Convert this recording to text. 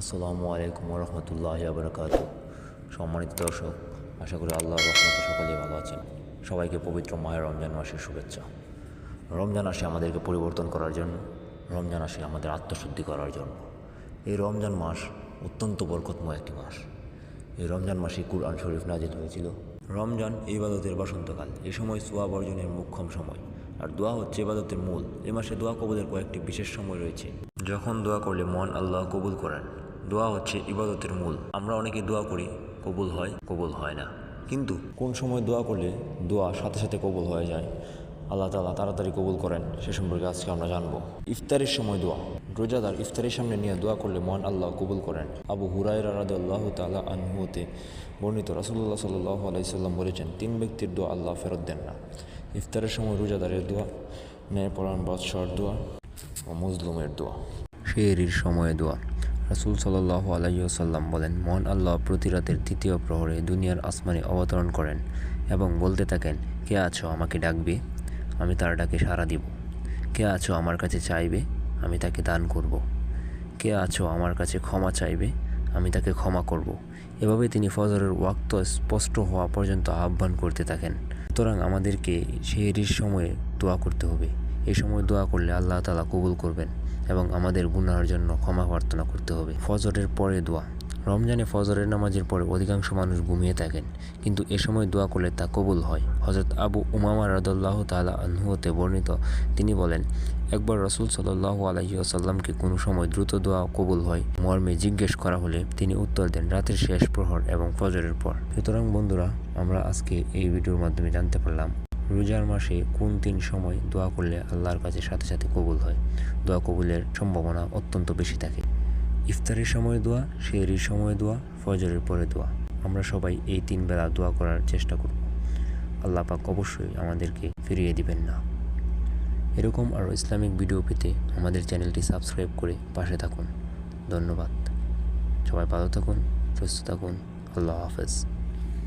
আসসালামু আলাইকুম রহমতুল্লাহি বারাকাতুহু। সম্মানিত দর্শক, আশা করি আল্লাহর রহমতে সকলেই ভালো আছেন। সবাইকে পবিত্র মাহে রমজান মাসের শুভেচ্ছা। রমজান আসে আমাদেরকে পরিবর্তন করার জন্য, রমজান আসে আমাদের আত্মশুদ্ধি করার জন্য। এই রমজান মাস অত্যন্ত বরকতময় একটি মাস। এই রমজান মাসে কুরআন শরীফ নাজিল হয়েছিল। রমজান ইবাদতের বসন্তকাল। এই সময় সোয়াব অর্জনের মোক্ষম সময়, আর দোয়া হচ্ছে ইবাদতের মূল। এই মাসে দোয়া কবুলের কয়েকটি বিশেষ সময় রয়েছে, যখন দোয়া করলে মন আল্লাহ কবুল করেন। দোয়া হচ্ছে ইবাদতের মূল। আমরা অনেকে দোয়া করি, কবুল হয় না। কিন্তু কোন সময় দোয়া করলে দোয়া সাথে সাথে কবুল হয়ে যায়, আল্লাহ তাআলা তাড়াতাড়ি কবুল করেন, সে সম্পর্কে আজকে আমরা জানবো। ইফতারের সময় দোয়া। রোজাদার ইফতারের সামনে নিয়ে দোয়া করলে মহান আল্লাহ কবুল করেন। আবু হুরায়রা রাদিয়াল্লাহু তাআলা আনহু হতে বর্ণিত, রাসূলুল্লাহ সাল্লাল্লাহু আলাইহি সাল্লাম বলেছেন, 3 ব্যক্তির দোয়া আল্লাহ ফেরত দেন না: ইফতারের সময় রোজাদারের দোয়া, ন্যায়পরায়ণ বাদশাহর দোয়া ও মজলুমের দোয়া। সেহরির সময়ে দোয়া। রাসূল সাল্লাল্লাহু আলাইহি ওয়াসাল্লাম বলেন, মহান আল্লাহ প্রতি রাতের 3য় প্রহরে দুনিয়ার আসমানে অবতরণ করেন এবং বলতে থাকেন, কে আছো আমাকে ডাকবে, আমি তার ডাকে সাড়া দিব। কে আছো আমার কাছে চাইবে, আমি তাকে দান করব। কে আছো আমার কাছে ক্ষমা চাইবে, আমি তাকে ক্ষমা করব। এভাবে তিনি ফজরের ওয়াক্ত স্পষ্ট হওয়া পর্যন্ত আহ্বান করতে থাকেন। সুতরাং আমাদেরকে সেহরির সময়ে দোয়া করতে হবে। এই সময় দোয়া করলে আল্লাহ তাআলা কবুল করবেন এবং আমাদের গুনাহের জন্য ক্ষমা প্রার্থনা করতে হবে। ফজরের পরে দোয়া। রমজানে ফজরের নামাজের পরে অধিকাংশ মানুষ ঘুমিয়ে থাকেন, কিন্তু এ সময় দোয়া করলে তা কবুল হয়। হযরত আবু উমামা রাদিয়াল্লাহু তাআলা আনহু হতে বর্ণিত, তিনি বলেন, একবার রাসূল সাল্লাল্লাহু আলাইহি ওয়াসাল্লামকে কোনো সময় দ্রুত দোয়া কবুল হয় মর্মে জিজ্ঞেস করা হলে তিনি উত্তর দেন, রাতের শেষ প্রহর এবং ফজরের পর। সুতরাং বন্ধুরা, আমরা আজকে এই ভিডিওর মাধ্যমে জানতে পারলাম রোজার মাসে কোন 3 সময় দোয়া করলে আল্লাহর কাছে সাথে সাথে কবুল হয়। দোয়া কবুলের সম্ভাবনা অত্যন্ত বেশি থাকে। ইফতারের সময় দোয়া, সেহরির সময় দোয়া, ফজরের পরে দোয়া। আমরা সবাই এই 3 বেলা দোয়া করার চেষ্টা করব। আল্লাহ পাক অবশ্যই আমাদেরকে ফিরিয়ে দিবেন না। এরকম আরও ইসলামিক ভিডিও পেতে আমাদের চ্যানেলটি সাবস্ক্রাইব করে পাশে থাকুন। ধন্যবাদ। সবাই ভালো থাকুন, সুস্থ থাকুন। আল্লাহ হাফেজ।